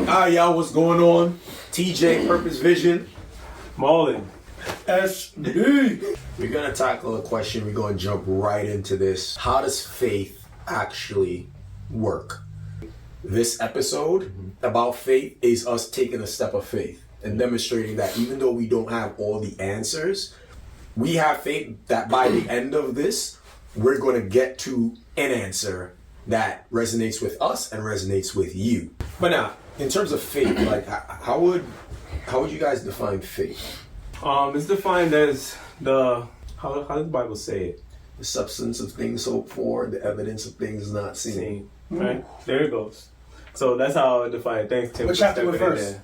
Y'all, what's going on? TJ, Purpose Vision. Marlon. SD. We're gonna tackle a question. We're gonna jump right into this. How does faith actually work? This episode about faith is us taking a step of faith and demonstrating that even though we don't have all the answers, we have faith that by the end of this, we're gonna get to an answer that resonates with us and resonates with you. But now, in terms of faith, like how would you guys define faith? It's defined as how does the Bible say it? The substance of things hoped for, the evidence of things not seen. Right? There it goes. So that's how I define it. Thanks, Tim. What chapter and verse?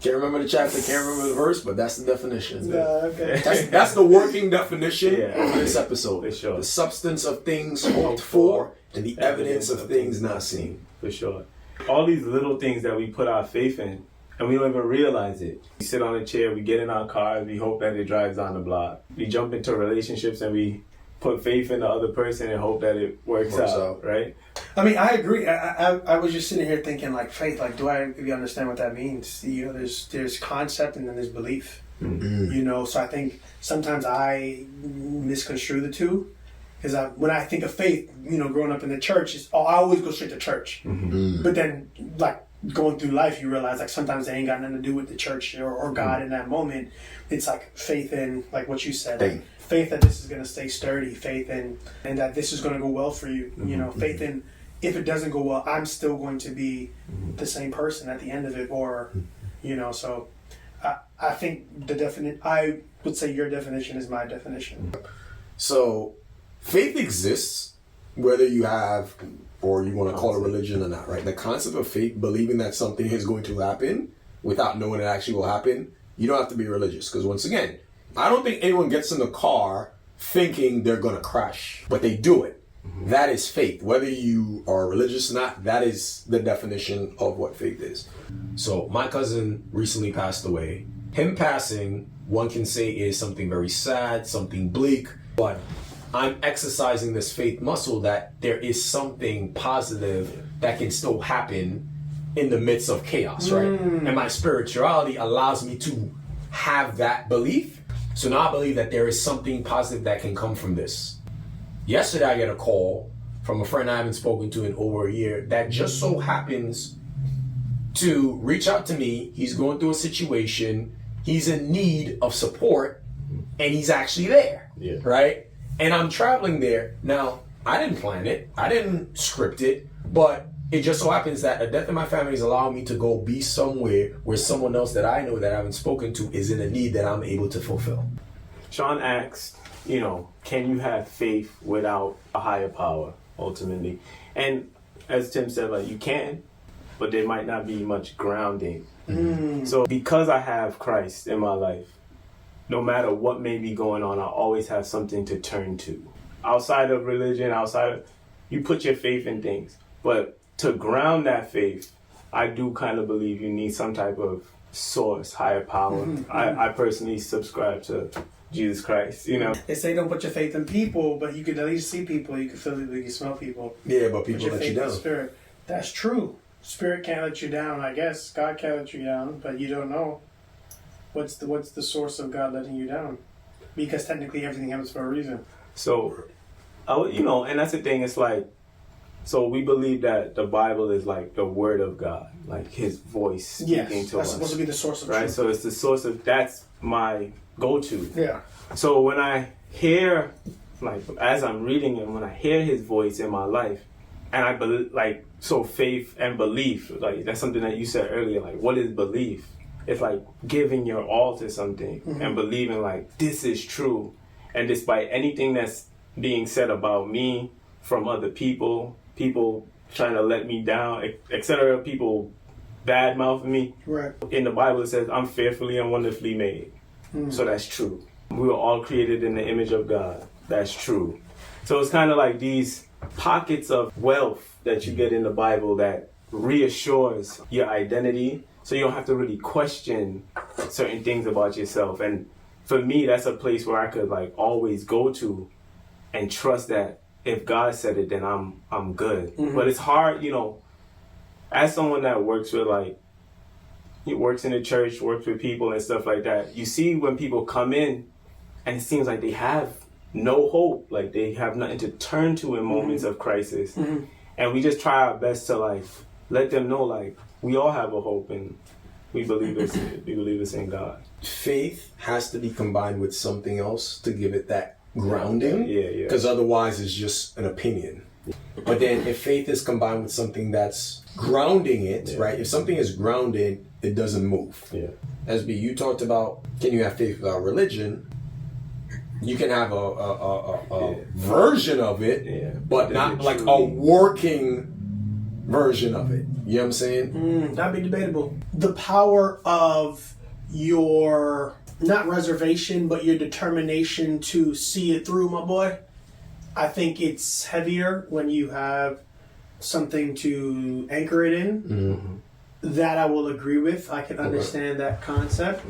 Can't remember the chapter, can't remember the verse, but that's the definition. Okay. That's the working definition Yeah. for this episode. For sure. The substance of things hoped for and the evidence of things not seen. For sure. All these little things that we put our faith in, and we don't even realize it. We sit on a chair, we get in our cars, we hope that it drives down the block. We jump into relationships and we put faith in the other person and hope that it works out, right? I mean, I agree. I was just sitting here thinking, like, faith, like, do I really understand what that means? You know, there's concept and then there's belief. Mm-hmm. You know, so I think sometimes I misconstrue the two. Because when I think of faith, you know, growing up in the church, I always go straight to church. Mm-hmm. But then, like, going through life, you realize, like, sometimes they ain't got nothing to do with the church or God in that moment. It's like faith in, like what you said, like, faith that this is going to stay sturdy, faith in, and that this is going to go well for you. You know, faith in, if it doesn't go well, I'm still going to be the same person at the end of it, or, you know, so I think I would say your definition is my definition. So, faith exists, whether you have, or you want to call it religion or not, right? The concept of faith, believing that something is going to happen without knowing it actually will happen, you don't have to be religious. Because once again, I don't think anyone gets in the car thinking they're going to crash, but they do it. That is faith. Whether you are religious or not, that is the definition of what faith is. So my cousin recently passed away. Him passing, one can say, is something very sad, something bleak, but I'm exercising this faith muscle that there is something positive that can still happen in the midst of chaos, right? And my spirituality allows me to have that belief. So now I believe that there is something positive that can come from this. Yesterday I get a call from a friend I haven't spoken to in over a year that just so happens to reach out to me. He's going through a situation. He's in need of support and he's actually there, right? And I'm traveling there. Now, I didn't plan it. I didn't script it, but it just so happens that a death in my family is allowing me to go be somewhere where someone else that I know that I haven't spoken to is in a need that I'm able to fulfill. Sean asked, you know, can you have faith without a higher power, ultimately? And as Tim said, like, you can, but there might not be much grounding. So because I have Christ in my life, no matter what may be going on, I always have something to turn to. Outside of religion, you put your faith in things. But to ground that faith, I do kind of believe you need some type of source, higher power. I personally subscribe to Jesus Christ, you know. They say don't put your faith in people, but you can at least see people, you can feel people, you can smell people. Yeah, but people Put your let you faith in down. Spirit. That's true. Spirit can't let you down, I guess. God can't let you down, but you don't know. What's the source of God letting you down? Because technically everything happens for a reason. So, you know, and that's the thing. It's like, so we believe that the Bible is like the Word of God, like His voice speaking to us. That's supposed to be the source of right? truth. So it's the source of, that's my go-to. Yeah. So when I hear, like, as I'm reading and when I hear His voice in my life, and I believe, like, so faith and belief, like, that's something that you said earlier, like, what is belief? It's like giving your all to something and believing, like, this is true. And despite anything that's being said about me from other people trying to let me down, etc., people bad-mouthing me. Right. In the Bible it says, I'm fearfully and wonderfully made. So that's true. We were all created in the image of God. That's true. So it's kind of like these pockets of wealth that you get in the Bible that reassures your identity, so you don't have to really question certain things about yourself. And for me, that's a place where I could, like, always go to and trust that if God said it, then I'm good. But it's hard, you know, as someone that works with, like, he works in the church, works with people and stuff like that. You see when people come in and it seems like they have no hope, like they have nothing to turn to in moments of crisis. And we just try our best to like let them know like we all have a hope and we believe it's in God. Faith has to be combined with something else to give it that grounding. Yeah. Because otherwise it's just an opinion. But then if faith is combined with something that's grounding it, right? If something is grounded, it doesn't move. Yeah. SB, you talked about, can you have faith without religion? You can have a version of it, but not like a working version of it. You know what I'm saying? That'd be debatable. The power of your, not reservation, but your determination to see it through, my boy. I think it's heavier when you have something to anchor it in. That I will agree with. I can understand that concept.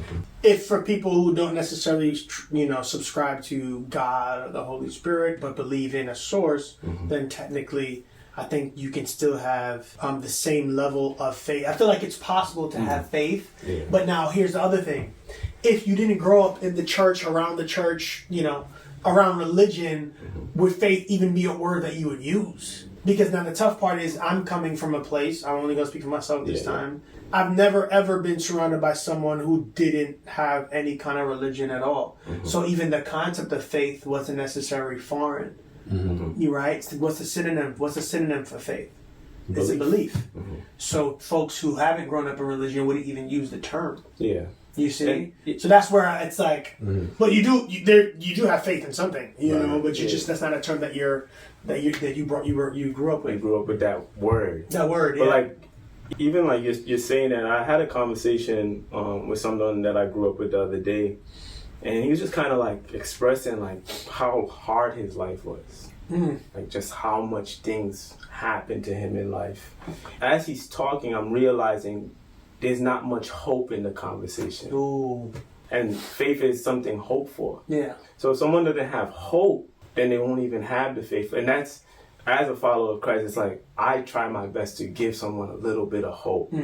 If for people who don't necessarily, subscribe to God or the Holy Spirit, but believe in a source, then technically, I think you can still have the same level of faith. I feel like it's possible to have faith, but now here's the other thing. If you didn't grow up in the church, around around religion, would faith even be a word that you would use? Because now the tough part is I'm coming from a place, I'm only going to speak for myself this time. I've never ever been surrounded by someone who didn't have any kind of religion at all. So even the concept of faith wasn't necessarily foreign. You right? What's the synonym for faith? It's a belief. So folks who haven't grown up in religion wouldn't even use the term. Yeah. You see, so that's where it's like, but you do have faith in something, but you just, that's not a term that you grew up with. We grew up with that word. But like, even like you're saying that, I had a conversation with someone that I grew up with the other day, and he was just kind of like expressing like how hard his life was, like just how much things happened to him in life. As he's talking, I'm realizing there's not much hope in the conversation. Ooh. And faith is something hope for. Yeah. So if someone doesn't have hope, then they won't even have the faith. And that's, as a follower of Christ, it's like I try my best to give someone a little bit of hope.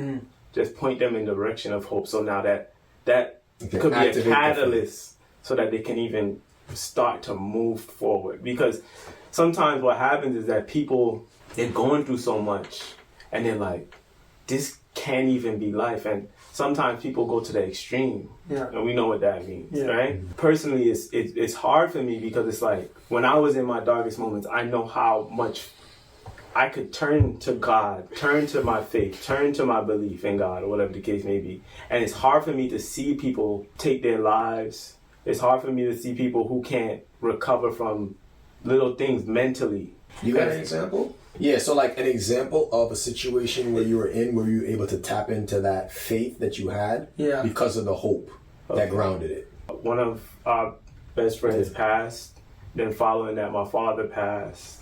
Just point them in the direction of hope. So now that could be a catalyst so that they can even start to move forward. Because sometimes what happens is that people, they're going through so much and they're like, this can't even be life. And sometimes people go to the extreme, and we know what that means, right? Personally, it's hard for me because it's like when I was in my darkest moments, I know how much I could turn to God, turn to my faith, turn to my belief in God, or whatever the case may be. And it's hard for me to see people take their lives. It's hard for me to see people who can't recover from little things mentally. You got an example? Yeah, so like an example of a situation where you were able to tap into that faith that you had because of the hope that grounded it. One of our best friends passed. Then following that, my father passed.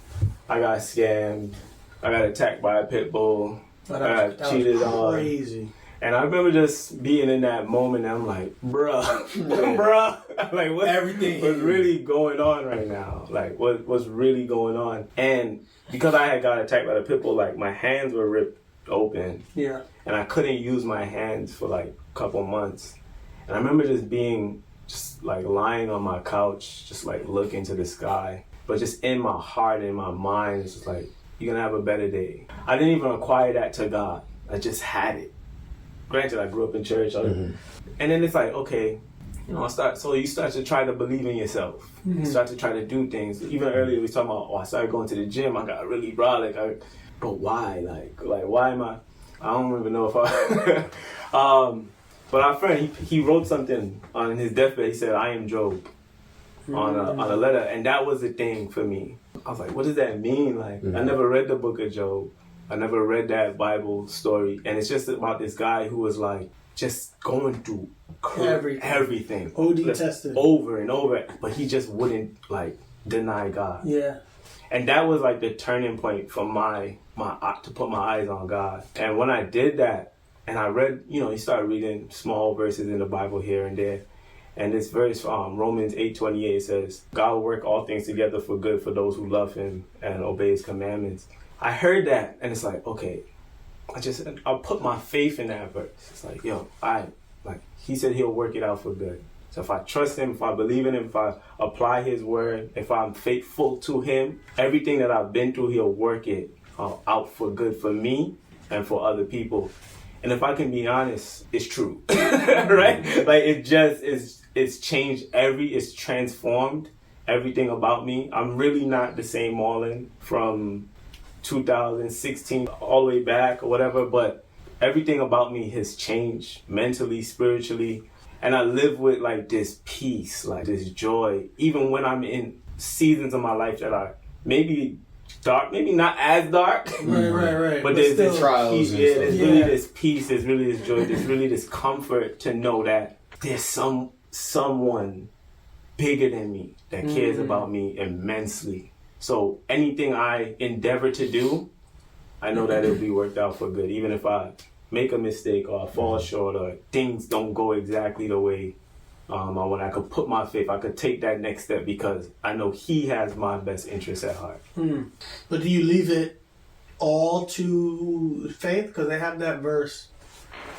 I got scammed. I got attacked by a pit bull. I got cheated on. Crazy. And I remember just being in that moment, and I'm like, bruh, like what Everything was really going on right now? Like what's really going on? And because I had got attacked by the pit bull, like my hands were ripped open. Yeah. And I couldn't use my hands for like a couple months. And I remember just like lying on my couch, just like looking to the sky. But just in my heart, in my mind, it's just like, you're gonna have a better day. I didn't even acquire that to God. I just had it. Granted, I grew up in church. And then it's like, okay, you start to try to believe in yourself. You start to try to do things. Even earlier we was talking about, I started going to the gym. I got really brolic. But why? Like why am I don't even know if I... but our friend, he wrote something on his deathbed. He said, I am Job, on a letter. And that was the thing for me. I was like, what does that mean? Like, I never read the book of Job. I never read that Bible story. And it's just about this guy who was like, just going through everything. OD tested. Over and over. But he just wouldn't, like, deny God. Yeah. And that was, like, the turning point for my to put my eyes on God. And when I did that, and I read, you started reading small verses in the Bible here and there. And this verse, Romans 8:28 says, God will work all things together for good for those who love him and obey his commandments. I heard that, and it's like, okay, I'll put my faith in that verse. It's like, yo, he said he'll work it out for good. So if I trust him, if I believe in him, if I apply his word, if I'm faithful to him, everything that I've been through, he'll work it out for good for me and for other people. And if I can be honest, it's true, right? Like it's changed it's transformed everything about me. I'm really not the same Marlon from 2016 all the way back or whatever, but everything about me has changed mentally, spiritually, and I live with like this peace, like this joy, even when I'm in seasons of my life that are maybe dark, maybe not as dark, right. But there's still, this trials peace, and yeah, stuff. there's really this peace, there's really this joy, there's really this comfort to know that there's someone bigger than me that cares about me immensely. So anything I endeavor to do, I know that it'll be worked out for good, even if I make a mistake or I fall short or things don't go exactly the way or when I could put my faith, I could take that next step because I know he has my best interests at heart. But do you leave it all to faith? Because they have that verse.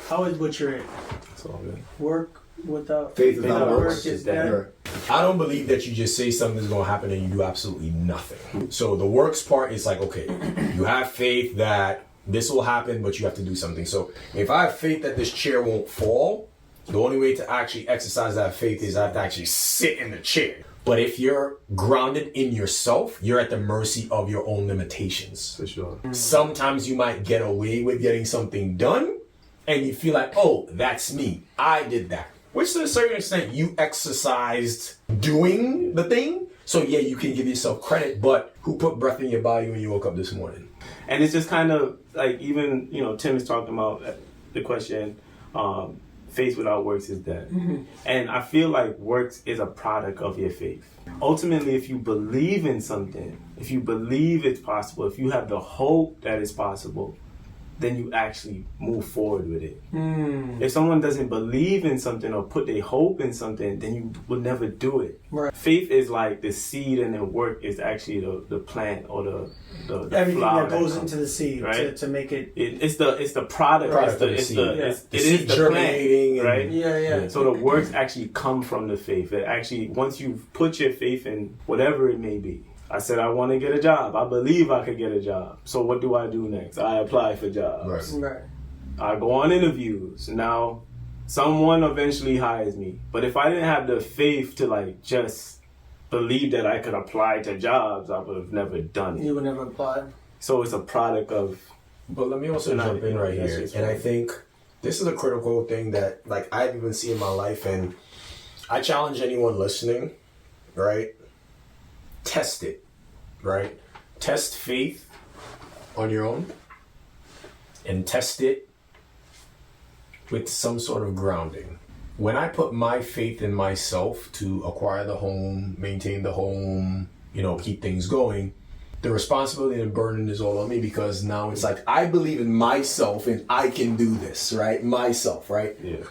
I always butcher it. That's all good. Work without Faith without work is dead. I don't believe that you just say something's going to happen and you do absolutely nothing. So the works part is like, okay, you have faith that this will happen, but you have to do something. So if I have faith that this chair won't fall, the only way to actually exercise that faith is I have to actually sit in the chair. But if you're grounded in yourself, you're at the mercy of your own limitations. For sure. Sometimes you might get away with getting something done and you feel like, oh, that's me. I did that. Which to a certain extent you exercised doing the thing. So yeah, you can give yourself credit, but who put breath in your body when you woke up this morning? And it's just kind of like, even, Tim is talking about the question, faith without works is dead. And I feel like works is a product of your faith. Ultimately, if you believe in something, if you believe it's possible, if you have the hope that it's possible, then you actually move forward with it. If someone doesn't believe in something or put their hope in something, then you will never do it. Right. Faith is like the seed, and then work is actually the plant or the Everything flower that goes comes, into the seed, right? to make it. It's the product. The It's seed. the seed plant, germinating and- right? Yeah. So the works actually come from the faith. It actually, once you put your faith in whatever it may be. I said I want to get a job. I believe I could get a job. So what do I do next? I apply for jobs. Right. I go on interviews. Now, someone eventually hires me. But if I didn't have the faith to just believe that I could apply to jobs, I would have never done it. You would never apply. So it's a product of. But let me also jump in right here. And I think this is a critical thing that I've even seen in my life, and I challenge anyone listening, right? Test it, right? Test faith on your own and test it with some sort of grounding. When I put my faith in myself to acquire the home, maintain the home, keep things going, the responsibility and burden is all on me, because now it's like I believe in myself and I can do this, right? Myself, right? Yeah.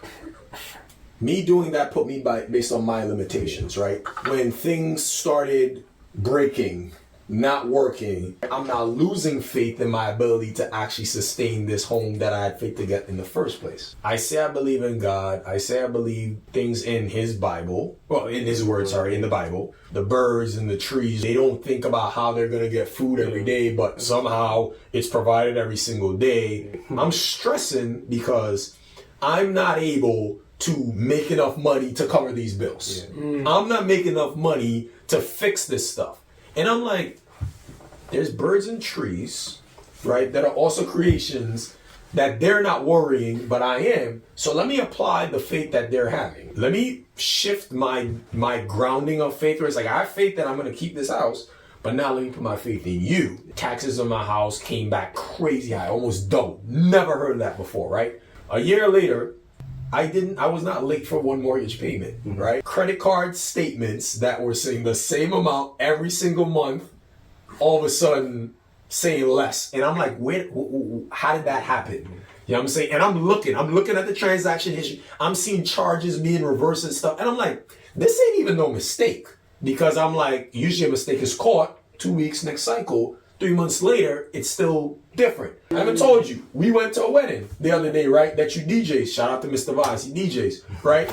Me doing that put me based on my limitations, right? When things started breaking, not working, I'm now losing faith in my ability to actually sustain this home that I had faith to get in the first place. I say I believe in God. I say I believe things in His Bible. Well, in His Word, in the Bible. The birds and the trees, they don't think about how they're going to get food every day, but somehow it's provided every single day. I'm stressing because I'm not able to make enough money to cover these bills. I'm not making enough money to fix this stuff. And I'm like, there's birds and trees, right, that are also creations that they're not worrying, but I am. So let me apply the faith that they're having. Let me shift my grounding of faith, where it's like, I have faith that I'm going to keep this house, but now let me put my faith in you. Taxes on my house came back crazy high, almost double. Never heard of that before, right? A year later, I was not late for one mortgage payment, right? Credit card statements that were saying the same amount every single month, all of a sudden saying less. And I'm like, how did that happen? You know what I'm saying? And I'm looking at the transaction history. I'm seeing charges being reversed and stuff. And I'm like, this ain't even no mistake. Because I'm like, usually a mistake is caught, 2 weeks, next cycle, 3 months later, it's still different. I haven't told you. We went to a wedding the other day, right? That you DJs. Shout out to Mr. Vaz. He DJs, right?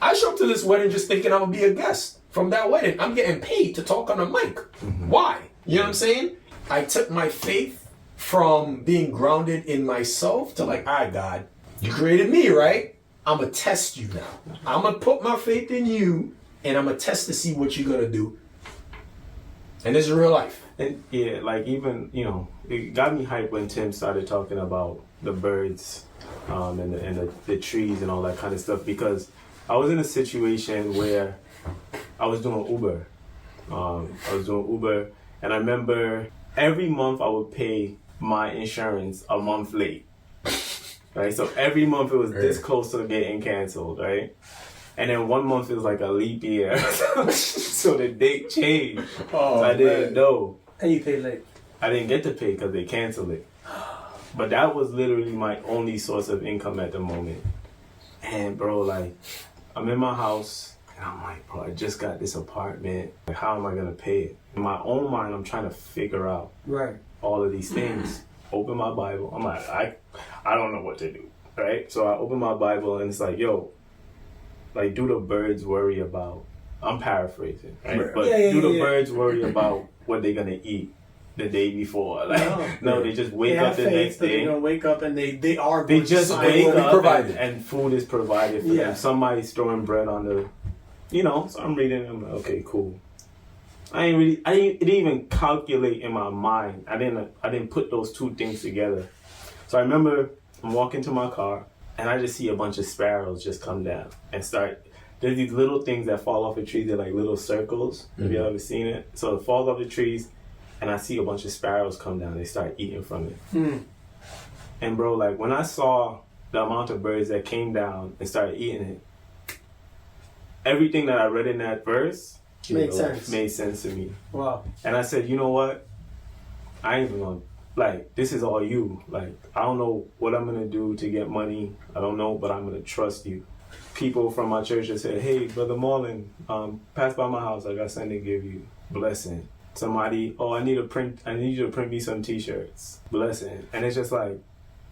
I showed up to this wedding just thinking I would be a guest from that wedding. I'm getting paid to talk on a mic. Why? You know what I'm saying? I took my faith from being grounded in myself to like, all right, God, you created me, right? I'm going to test you now. I'm going to put my faith in you, and I'm going to test to see what you're going to do. And this is real life. And yeah, like even, it got me hyped when Tim started talking about the birds and the trees and all that kind of stuff, because I was in a situation where I was doing Uber. And I remember every month I would pay my insurance a month late. Right? So every month it was this close to getting canceled, right? And then one month it was like a leap year. So the date changed. Oh, so I didn't know. And you paid late. I didn't get to pay because they canceled it. But that was literally my only source of income at the moment. And bro, like, I'm in my house and I'm like, bro, I just got this apartment. Like, how am I gonna pay it? In my own mind, I'm trying to figure out all of these things. Open my Bible. I'm like, I don't know what to do, right? So I open my Bible and it's like, yo, like, do the birds worry about, I'm paraphrasing, right? But do the birds worry about what they're gonna eat the day before? Like, no, they just wake up the next day. They're gonna wake up and they are. They just wake up and food is provided for them. Somebody's throwing bread on the, so I'm reading and I'm like, okay, cool. I didn't even calculate in my mind. I didn't put those two things together. So I remember I'm walking to my car and I just see a bunch of sparrows just come down and start. There's these little things that fall off the trees. They're like little circles. Have you ever seen it? So it falls off the trees and I see a bunch of sparrows come down. They start eating from it. And bro, like when I saw the amount of birds that came down and started eating it, everything that I read in that verse made sense to me. Wow. And I said, you know what? I ain't even gonna, like, this is all you. Like, I don't know what I'm gonna do to get money. I don't know, but I'm gonna trust you. People from my church that said, hey, Brother Marlon, pass by my house. I got something to give you. Blessing. Somebody, I need you to print me some t-shirts. Blessing. And it's just like,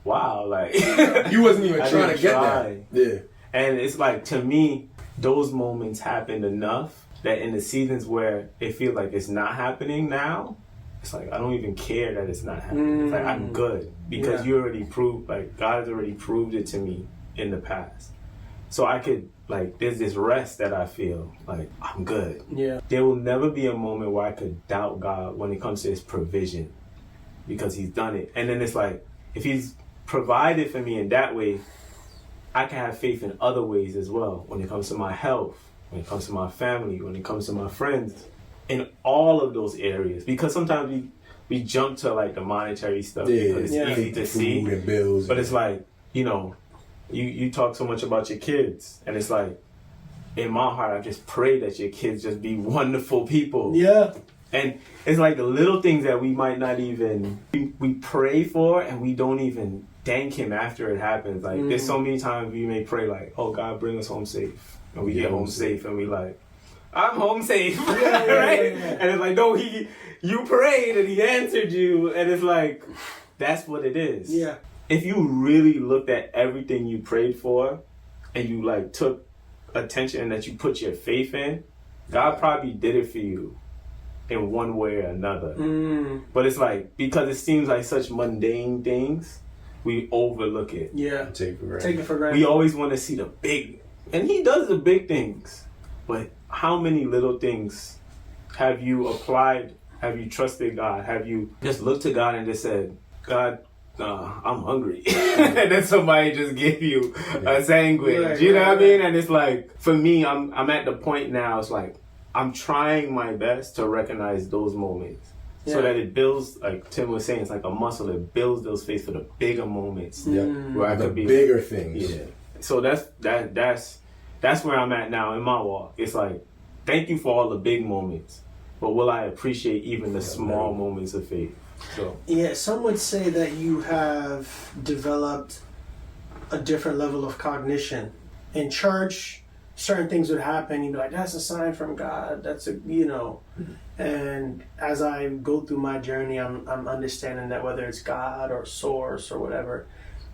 wow, like you wasn't even trying to get that. Yeah. And it's like, to me, those moments happened enough that in the seasons where it feels like it's not happening now, it's like I don't even care that it's not happening. It's like I'm good because you already proved, like God has already proved it to me in the past. So I could, like, there's this rest that I feel like I'm good. Yeah. There will never be a moment where I could doubt God when it comes to his provision because he's done it. And then it's like, if he's provided for me in that way, I can have faith in other ways as well. When it comes to my health, when it comes to my family, when it comes to my friends, in all of those areas. Because sometimes we jump to like the monetary stuff because it's easy to see. And bills, but it's like, you talk so much about your kids, and it's like, in my heart, I just pray that your kids just be wonderful people. Yeah. And it's like the little things that we might not even, we pray for and we don't even thank him after it happens. Like there's so many times we may pray like, oh God, bring us home safe. And we get home safe and we like, I'm home safe. Right? Yeah. And it's like, no, you prayed and he answered you. And it's like, that's what it is. Yeah. If you really looked at everything you prayed for and you like took attention and that you put your faith in, God probably did it for you in one way or another. But it's like, because it seems like such mundane things, we overlook it. Yeah. Take it for granted. We always want to see the big, and he does the big things. But how many little things have you applied? Have you trusted God? Have you just looked to God and just said, God, I'm hungry. And then somebody just gave you a sandwich. You know what I mean? And it's like, for me, I'm at the point now, it's like, I'm trying my best to recognize those moments. So that it builds, like Tim was saying, it's like a muscle. It builds those faith for the bigger moments. Where I could be bigger things. Yeah. So that's where I'm at now in my walk. It's like, thank you for all the big moments, but will I appreciate even the small moments of faith? So some would say that you have developed a different level of cognition. In church, certain things would happen. You'd be like, that's a sign from God. That's a, you know. And as I go through my journey, I'm understanding that whether it's God or source or whatever,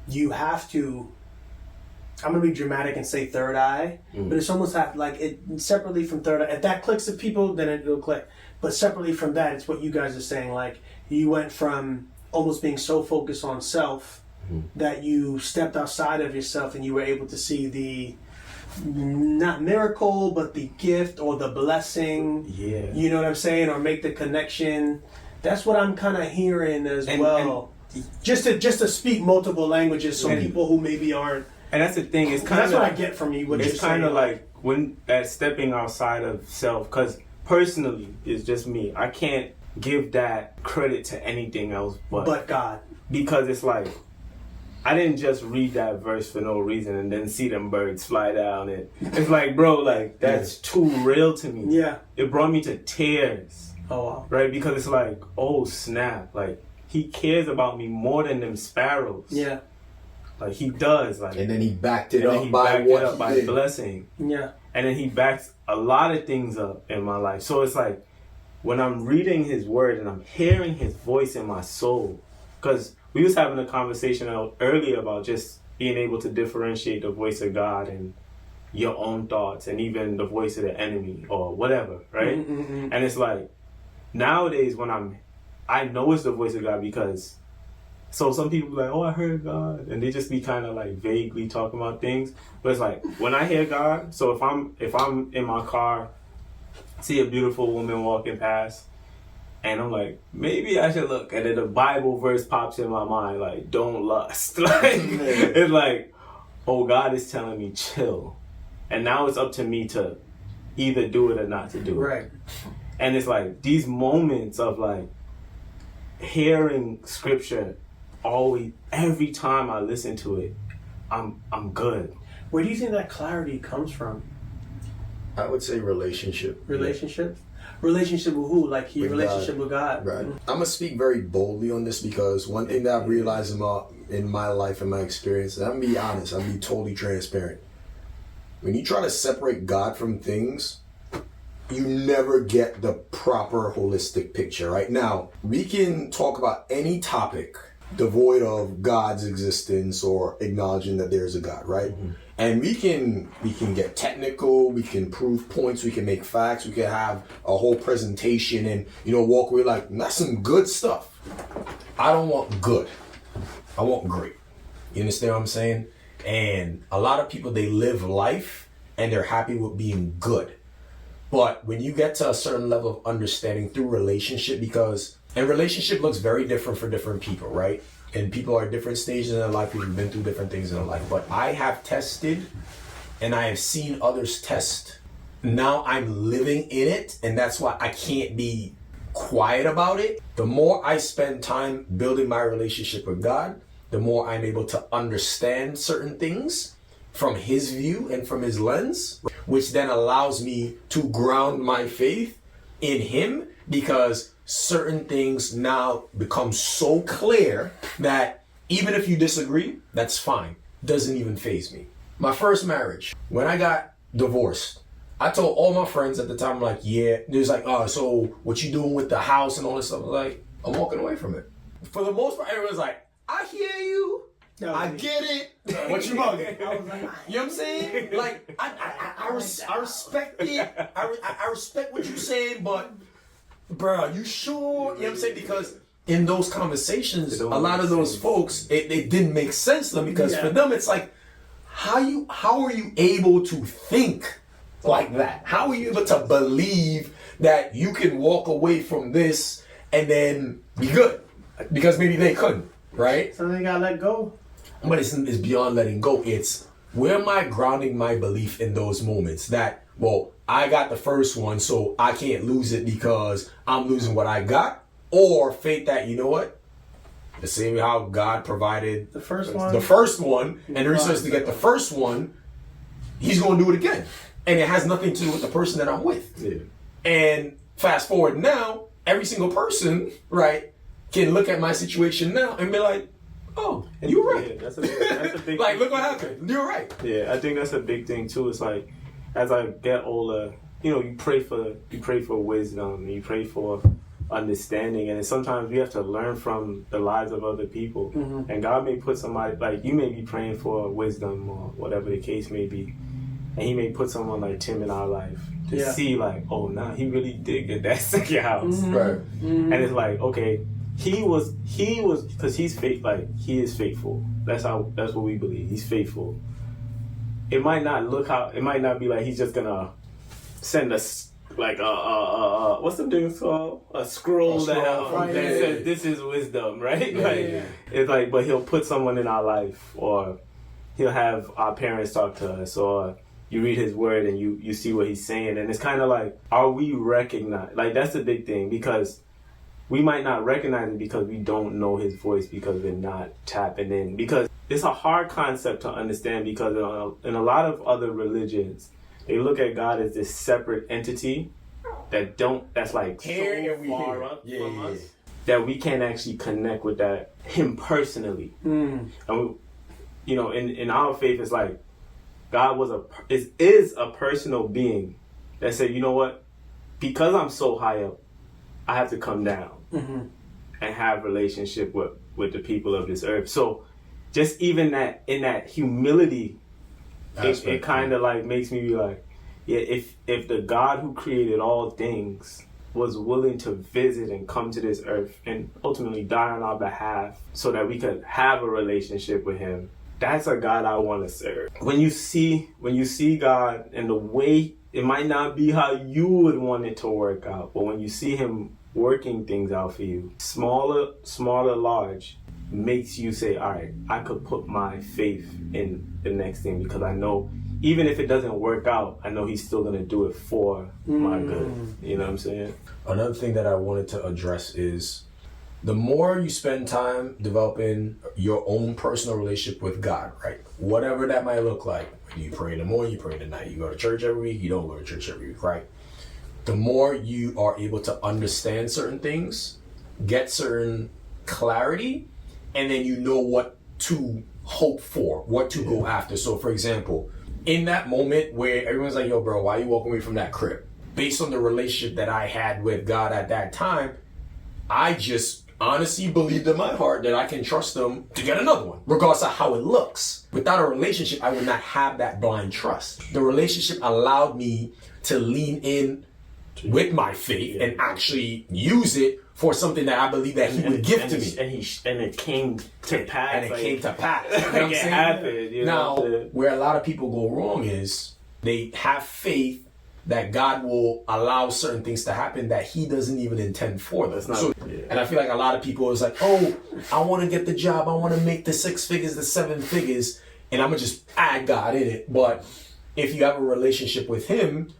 you have to, I'm going to be dramatic and say third eye, but it's almost like it separately from third eye. If that clicks to people, then it'll click. But separately from that, it's what you guys are saying. Like, you went from almost being so focused on self that you stepped outside of yourself and you were able to see the, not miracle, but the gift or the blessing. Yeah. You know what I'm saying? Or make the connection. That's what I'm kind of hearing as well. Just to speak multiple languages, so people who maybe aren't. And that's the thing. It's kind of, that's what I get from you. It's kind of like when stepping outside of self, because personally, it's just me. I can't give that credit to anything else but God, because it's like, I didn't just read that verse for no reason and then see them birds fly down. And it's like, bro, like, that's too real to me. Yeah. It brought me to tears. Oh, wow. Right? Because it's like, oh, snap. Like, he cares about me more than them sparrows. Yeah. Like, he does. Like, And then he backed it up by blessing. Yeah. And then he backs a lot of things up in my life. So it's like, when I'm reading his word and I'm hearing his voice in my soul, because we was having a conversation earlier about just being able to differentiate the voice of God and your own thoughts and even the voice of the enemy or whatever, right? And it's like, nowadays when I know it's the voice of God because, so some people be like, oh, I heard God. And they just be kind of like vaguely talking about things. But it's like, when I hear God, so if I'm in my car, see a beautiful woman walking past, and I'm like, maybe I should look. And then the Bible verse pops in my mind, like, don't lust. Like, it's like, oh, God is telling me chill. And now it's up to me to either do it or not to do it. Right. And it's like these moments of like hearing scripture always, every time I listen to it, I'm good. Where do you think that clarity comes from? I would say relationship. Relationship? Relationship with who? Like your With relationship God. with God. Right. I'm going to speak very boldly on this because one thing that I've realized in my life and my experience, and I'm going to be honest, I'm going to be totally transparent. When you try to separate God from things, you never get the proper holistic picture, right? Now, we can talk about any topic devoid of God's existence or acknowledging that there's a God, right? And we can get technical, we can prove points, we can make facts, we can have a whole presentation and, walk away like, that's some good stuff. I don't want good. I want great. You understand what I'm saying? And a lot of people, they live life and they're happy with being good. But when you get to a certain level of understanding through relationship, and relationship looks very different for different people, right? And people are at different stages in their life, people have been through different things in their life. But I have tested and I have seen others test. Now I'm living in it, and that's why I can't be quiet about it. The more I spend time building my relationship with God, the more I'm able to understand certain things from his view and from his lens, which then allows me to ground my faith in him, because certain things now become so clear that even if you disagree, that's fine. Doesn't even faze me. My first marriage, when I got divorced, I told all my friends at the time, like, yeah, there's like, so what you doing with the house and all this stuff? Like, I'm walking away from it. For the most part, everyone's like, I hear you. I get it. What you bugging? I was like, you know what I'm saying? Like, I respect it. I respect what you're saying, but, bro, you sure? You know what I'm saying? Because in those conversations, a lot of those folks, it didn't make sense to them, because for them, it's like, how are you able to think like that? How are you able to believe that you can walk away from this and then be good? Because maybe they couldn't, right? So they gotta let go. But it's beyond letting go. It's, where am I grounding my belief in those moments that, well, I got the first one, so I can't lose it because I'm losing what I got? Or faith that, you know what? The same how God provided The first one and the resources to get the first one, he's going to do it again. And it has nothing to do with the person that I'm with. Yeah. And fast forward now, every single person, right, can look at my situation now and be like, oh, you're right. Yeah, that's a big Like, look what happened. You're right. Yeah, I think that's a big thing too. It's like, as I get older, you pray for wisdom, you pray for understanding, and sometimes we have to learn from the lives of other people. And God may put somebody, like you may be praying for wisdom or whatever the case may be, and He may put someone like Tim in our life to see, like, oh, nah, he really did get that second house, Right. and it's like, okay, he was because he's faith, like he is faithful. That's what we believe. He's faithful. It might not be like He's just gonna send us like what's the thing called? A scroll that says this is wisdom, right? It's like, but He'll put someone in our life, or He'll have our parents talk to us, or you read His word and you see what He's saying, and it's kind of like, are we recognized? Like, that's the big thing, because we might not recognize it because we don't know His voice, because we're not tapping in, because it's a hard concept to understand, because in a lot of other religions, they look at God as this separate entity that's like so far up from us that we can't actually connect with Him personally. And in our faith, it's like God is a personal being that said, you know what? Because I'm so high up, I have to come down and have relationship with the people of this earth. So just even that, in that humility, it kind of like makes me be like, yeah, if the God who created all things was willing to visit and come to this earth and ultimately die on our behalf so that we could have a relationship with Him, that's a God I want to serve. When you see God and the way, it might not be how you would want it to work out, but when you see Him working things out for you, smaller, large, makes you say, all right, I could put my faith in the next thing, because I know even if it doesn't work out, I know He's still going to do it for my good. You know what I'm saying? Another thing that I wanted to address is the more you spend time developing your own personal relationship with God, right? Whatever that might look like. You pray in the morning, you pray in the night. You go to church every week, you don't go to church every week, right? The more you are able to understand certain things, get certain clarity, and then you know what to hope for, what to go after. So, for example, in that moment where everyone's like, yo, bro, why you walking away from that crib? Based on the relationship that I had with God at that time, I just honestly believed in my heart that I can trust Him to get another one, regardless of how it looks. Without a relationship, I would not have that blind trust. The relationship allowed me to lean in with my faith and actually use it for something that I believe that He would give to me. And it came to pass. And it came to pass. You know what I'm it saying? happened. Now, where a lot of people go wrong is they have faith that God will allow certain things to happen that He doesn't even intend for them. And I feel like a lot of people is like, oh, I want to get the job. I want to make the 6 figures, the 7 figures, and I'm going to just add God in it. But if you have a relationship with Him,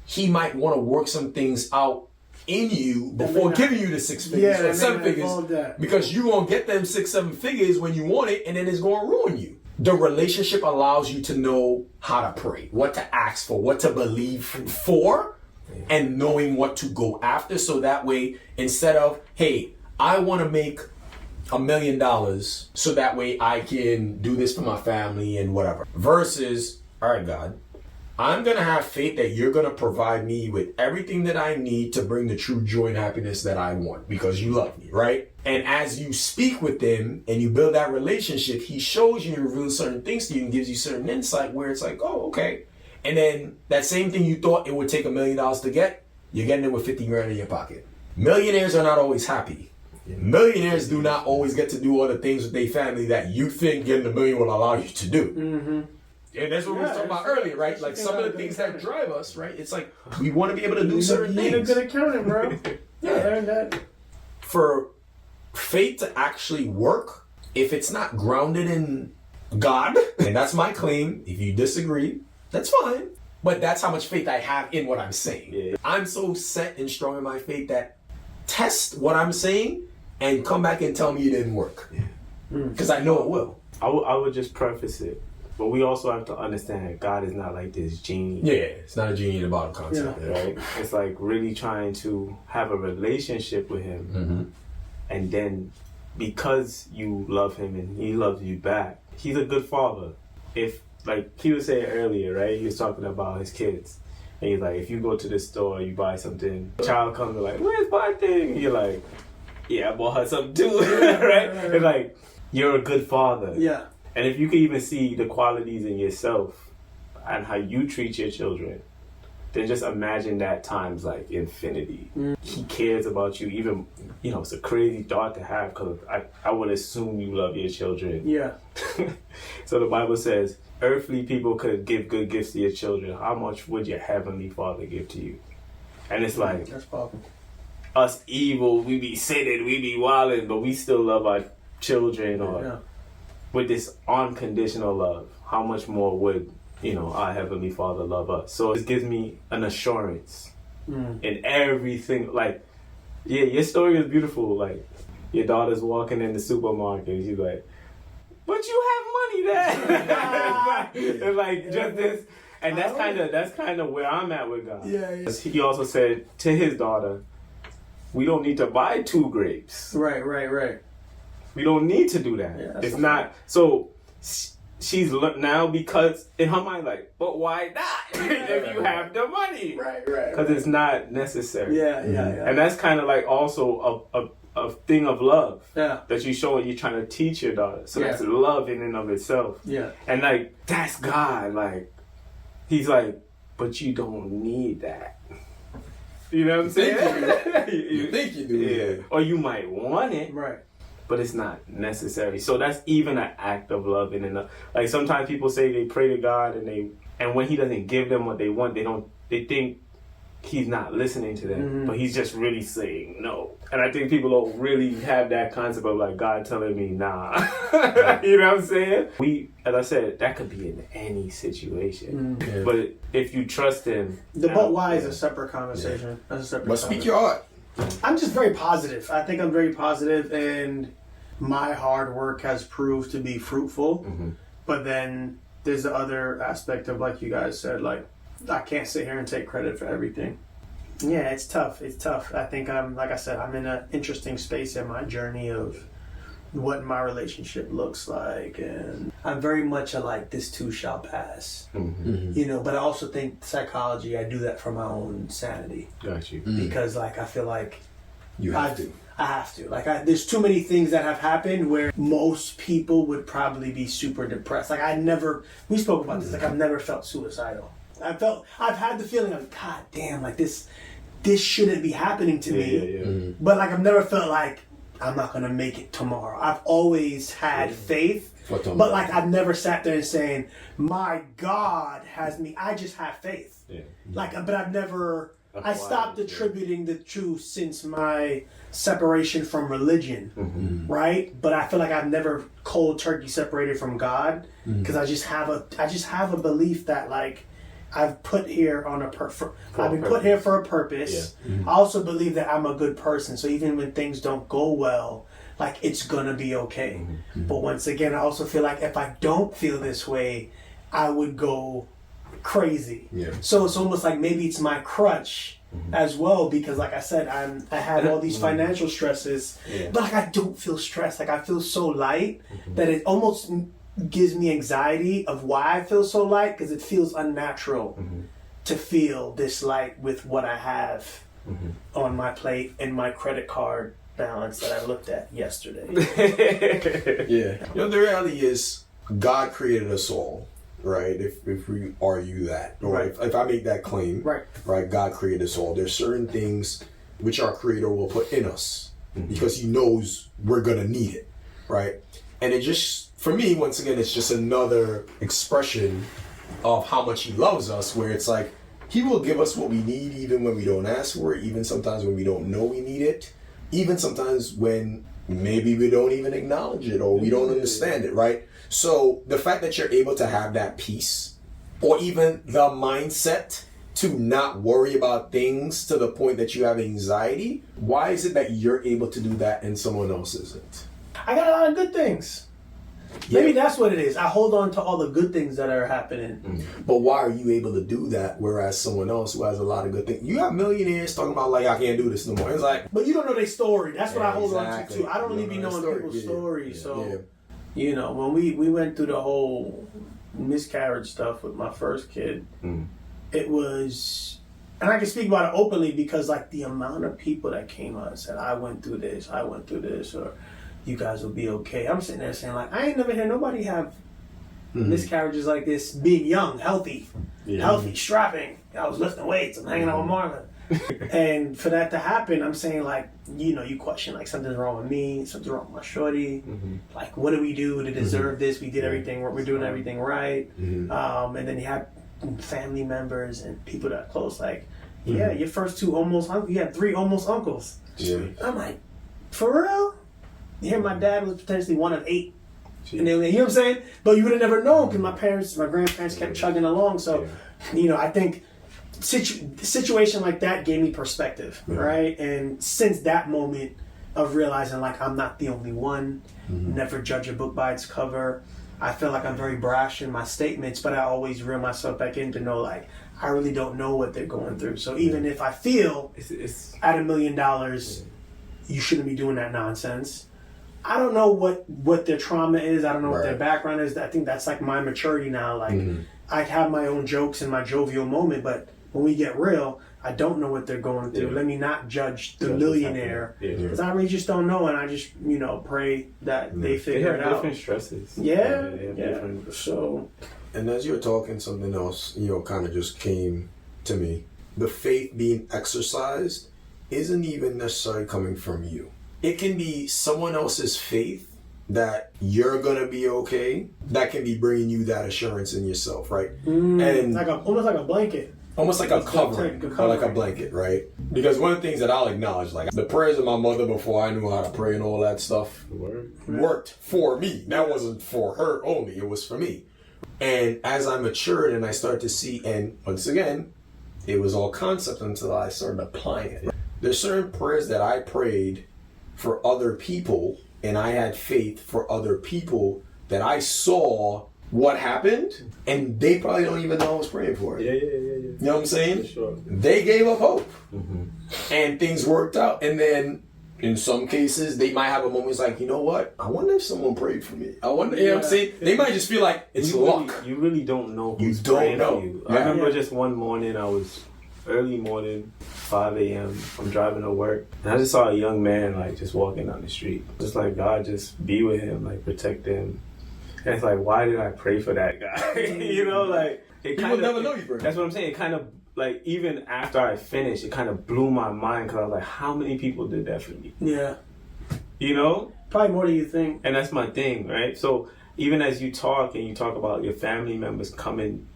He might want to work some things out in you before giving you the 6 figures or 7 figures, because you won't get them 6, 7 figures when you want it, and then it's going to ruin you. The relationship allows you to know how to pray, what to ask for, what to believe for, and knowing what to go after. So that way, instead of, hey, I want to make $1 million so that way I can do this for my family and whatever, versus, all right, God, I'm going to have faith that you're going to provide me with everything that I need to bring the true joy and happiness that I want, because you love me, right? And as you speak with Him and you build that relationship, He shows you and reveals certain things to you and gives you certain insight where it's like, oh, okay. And then that same thing you thought it would take $1 million to get, you're getting it with 50 grand in your pocket. Millionaires are not always happy. Millionaires do not always get to do all the things with their family that you think getting $1 million will allow you to do. And that's what we were talking about earlier, right? Like some of the things that drive us, right? It's like we want to be able to do certain things. Being a good accountant, bro. I learned that. For faith to actually work, if it's not grounded in God, and that's my claim, if you disagree, that's fine. But that's how much faith I have in what I'm saying. Yeah. I'm so set and strong in my faith that test what I'm saying and come back and tell me it didn't work. Because I know it will. I would just preface it. But we also have to understand that God is not like this genie. Yeah, it's not a genie in the bottle concept. Yeah. Right? It's like really trying to have a relationship with Him. And then because you love Him and He loves you back, He's a good father. If like he was saying earlier, right? He was talking about his kids. And he's like, if you go to the store, you buy something, child comes and like, where's my thing? And you're like, yeah, I bought her something too, right? It's like, you're a good father. Yeah. And if you can even see the qualities in yourself and how you treat your children, then just imagine that times like infinity. He cares about you. Even, it's a crazy thought to have, because I would assume you love your children. Yeah. So the Bible says, earthly people could give good gifts to your children. How much would your heavenly Father give to you? And it's like, That's powerful. us evil, we be sinning, we be wilding, but we still love our children, or with this unconditional love. How much more would our Heavenly Father love us? So it gives me an assurance in everything. Like, yeah, your story is beautiful. Like, your daughter's walking in the supermarket, she's like, but you have money there. It's like just this, and that's kind of where I'm at with God. Yeah. He also said to his daughter, we don't need to buy 2 grapes. Right. We don't need to do that. Yeah, it's not so. She's now, because in her mind, like, but why not? If you have the money, Right. Because it's not necessary. Yeah. And that's kind of like also a thing of love. Yeah. That you show, you're trying to teach your daughter. So Yeah. that's love in and of itself. Yeah. And like, that's God. Like, he's like, but you don't need that. You know what I'm saying? You think you do. Yeah. Or you might want it. Right. But it's not necessary. So that's even an act of love in and of. Like, sometimes people say they pray to God and when he doesn't give them what they want, they think he's not listening to them, but he's just really saying no. And I think people don't really have that concept of like God telling me nah. You know what I'm saying? As I said, that could be in any situation. But if you trust him, The but why is a separate conversation. That's a separate. But speak your heart. I'm just very positive. I think I'm very positive, and my hard work has proved to be fruitful. But then there's the other aspect of, like you guys said, like, I can't sit here and take credit for everything. Yeah, it's tough. I think like I said, I'm in an interesting space in my journey of what my relationship looks like, and I'm very much like, this too shall pass. But I also think psychology, I do that for my own sanity. Got you. Because like, I feel like You have to. I have to. Like, there's too many things that have happened where most people would probably be super depressed. Like, we spoke about this, like, I've never felt suicidal. I've had the feeling of, God damn, like, this shouldn't be happening to me. Yeah. But like, I've never felt like I'm not gonna make it tomorrow. I've always had faith, but like, I've never sat there and saying, my God has me. I just have faith. Yeah. Like, but I've never. I stopped attributing the truth since my separation from religion, right? But I feel like I've never cold turkey separated from God, because I just have a belief that, like, I've put here on I've been put here for a purpose. Yeah. I also believe that I'm a good person, so even when things don't go well, like, it's gonna be okay. But once again, I also feel like if I don't feel this way, I would go crazy. Yeah. So it's almost like maybe it's my crutch as well, because like I said, I have all these financial stresses, but like, I don't feel stressed. Like, I feel so light that it almost gives me anxiety of why I feel so light, because it feels unnatural to feel this light with what I have on my plate and my credit card balance that I looked at yesterday. Yeah. The reality is, God created us all, right? If we argue that, or Right. if I make that claim, Right. God created us all. There's certain things which our Creator will put in us because He knows we're gonna need it, right? And it just, for me, once again, it's just another expression of how much He loves us, where it's like, He will give us what we need even when we don't ask for it, even sometimes when we don't know we need it, even sometimes when maybe we don't even acknowledge it or we don't understand it, right? So the fact that you're able to have that peace, or even the mindset to not worry about things to the point that you have anxiety, why is it that you're able to do that and someone else isn't? I got a lot of good things. Maybe that's what it is. I hold on to all the good things that are happening. But why are you able to do that, whereas someone else who has a lot of good things, you have millionaires talking about, like, I can't do this no more. It's like, But you don't know their story. That's what I hold on to exactly. too. I don't You really be don't know knowing their people's story. stories. So You know, when we went through the whole miscarriage stuff with my first kid, it was, and I can speak about it openly because like the amount of people that came out and said, I went through this, or you guys will be okay. I'm sitting there saying like, I ain't never heard nobody have miscarriages like this, being young, healthy, strapping. I was lifting weights, I'm hanging out with Marlon. And for that to happen, I'm saying like, you know, you question like something's wrong with me, something's wrong with my shorty. Like, what do we do to deserve this? We did everything, we're doing everything right. And then you have family members and people that are close, like, yeah, your first two you had three almost uncles. Yeah. I'm like, for real? You hear my dad was potentially one of 8. And they, you know what I'm saying? But you would have never known because my grandparents kept chugging along. So, you know, I think situation like that gave me perspective, right? And since that moment of realizing like I'm not the only one, never judge a book by its cover. I feel like I'm very brash in my statements, but I always reel myself back in to know like I really don't know what they're going through. So even if I feel it's at $1 million, you shouldn't be doing that nonsense. I don't know what their trauma is. I don't know what their background is. I think that's like my maturity now. Like I have my own jokes in my jovial moment, but when we get real, I don't know what they're going through. Let me not judge the millionaire because I really just don't know, and I just pray that they figure it out. Different stresses. Yeah. Different. So, and as you're talking, something else kind of just came to me. The faith being exercised isn't even necessarily coming from you. It can be someone else's faith that you're gonna be okay. That can be bringing you that assurance in yourself, right? And almost like a blanket. Almost like a covering, or like a blanket, right? Because one of the things that I'll acknowledge, like the prayers of my mother before I knew how to pray and all that stuff, worked for me. That wasn't for her only, it was for me. And as I matured and I started to see, and once again, it was all concept until I started applying it. There's certain prayers that I prayed for other people, and I had faith for other people that I saw what happened, and they probably don't even know I was praying for it. Yeah. You know what I'm saying? For sure. They gave up hope, and things worked out. And then, in some cases, they might have a moment like, you know what? I wonder if someone prayed for me. I wonder. You know what I'm saying? They might just feel like it's luck. You really don't know who's You don't praying know. for you. Yeah. I remember just one morning, I was early morning, 5 a.m. I'm driving to work, and I just saw a young man like just walking down the street. Just like God, just be with him, like protect him. And it's like, why did I pray for that guy? You know, like it People never know you prayed. That's what I'm saying. It kind of like even after I finished, it kind of blew my mind because I was like, how many people did that for me? Yeah. You know, Probably more than you think. and that's my thing, right? So even as you talk and you talk about your family members coming,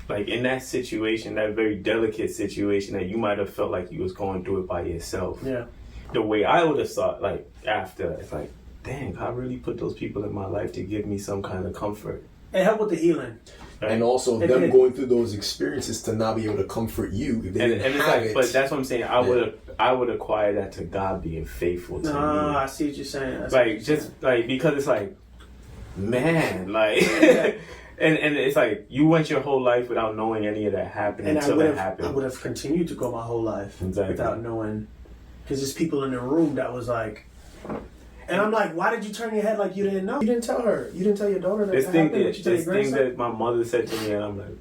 like in that situation, that very delicate situation that you might have felt like you was going through it by yourself. Yeah. The way I would have thought, like after, it's like, dang, God really put those people in my life to give me some kind of comfort. It helped with the healing. Right? And also It them did. going through those experiences to not be able to comfort you if they And didn't it's have like, it. but that's what I'm saying. I would acquire that to God being faithful to me. I see what you're saying. That's Like just like because it's like, man, like, and it's like you went your whole life without knowing any of that happened and until it happened. I would have continued to go my whole life Exactly. without knowing, because there's people in the room that was like, and I'm like, why did you turn your head like you didn't know? You didn't tell her. You didn't tell your daughter that This that thing, happened. But you tell your this thing grandson? that my mother said to me, and I'm like,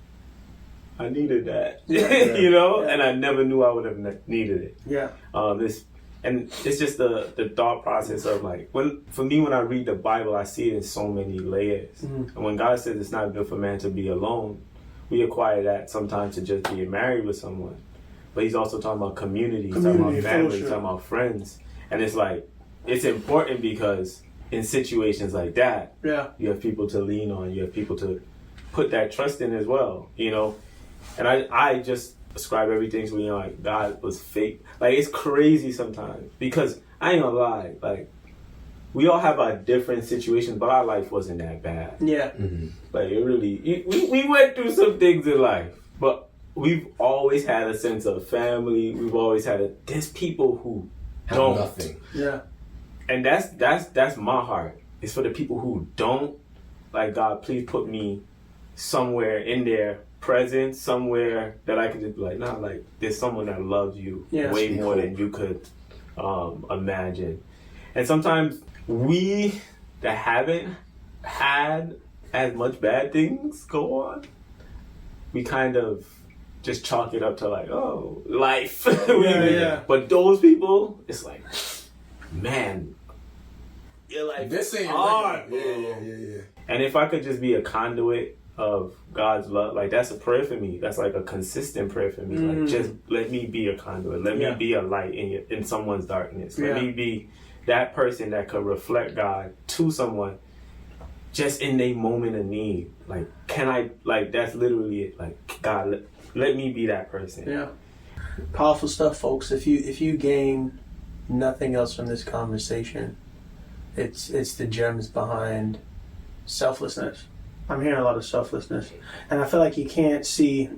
I needed that, Yeah. you know, Yeah. and I never knew I would have needed it. Yeah. And it's just the thought process of like when I read the Bible, I see it in so many layers. And when God says it's not good for man to be alone, we acquire that sometimes to just be married with someone. But He's also talking about community, he's talking about family, he's talking about friends, and it's like it's important because in situations like that, you have people to lean on, you have people to put that trust in as well, you know. And I just ascribe everything to, like God was fake. Like it's crazy sometimes because I ain't gonna lie, like we all have our different situations, but our life wasn't that bad. Yeah. Like it really, we went through some things in life, but we've always had a sense of family. We've always had there's people who Have don't. nothing. Yeah. And that's my heart. It's for the people who don't. Like, God, please put me somewhere in their presence, somewhere that I could just be like, nah, like there's someone that loves you way more than you could imagine. And sometimes we that haven't had as much bad things go on, we kind of just chalk it up to like, oh, life. Yeah. But those people, it's like, man, you're like, This ain't hard. yeah. And if I could just be a conduit of God's love, like that's a prayer for me. That's like a consistent prayer for me. Like just let me be a conduit. Let me be a light in someone's darkness. Let me be that person that could reflect God to someone just in their moment of need. Like, can I, like, that's literally it. Like, God, let me be that person. Yeah. Powerful stuff, folks. If you gain nothing else from this conversation, it's the gems behind selflessness. I'm hearing a lot of selflessness. And I feel like you can't see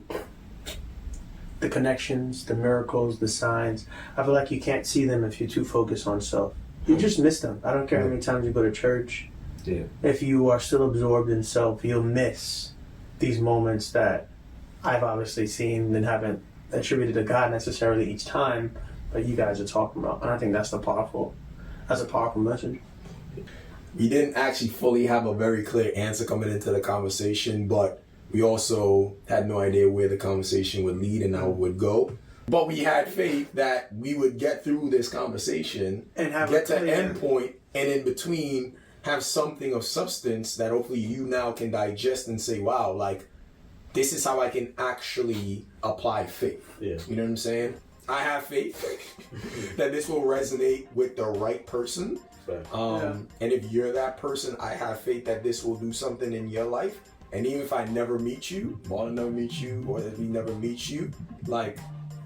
the connections, the miracles, the signs. I feel like you can't see them if you're too focused on self. You just miss them. I don't care how many times you go to church. Yeah. If you are still absorbed in self, you'll miss these moments that I've obviously seen and haven't attributed to God necessarily each time, but you guys are talking about. And I think that's a powerful message. We didn't actually fully have a very clear answer coming into the conversation, but we also had no idea where the conversation would lead and how it would go. But we had faith that we would get through this conversation And have get a to end point, and in between have something of substance that hopefully you now can digest and say, wow, like, this is how I can actually apply faith. Yeah. You know what I'm saying? I have faith that this will resonate with the right person. And if you're that person, I have faith that this will do something in your life. And even if I never meet you, Marlon never meets you, or if he never meets you, like,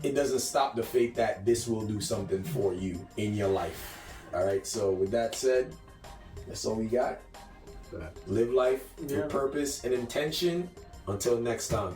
it doesn't stop the faith that this will do something for you in your life. All right. So with that said, that's all we got. Live life with purpose and intention. Until next time.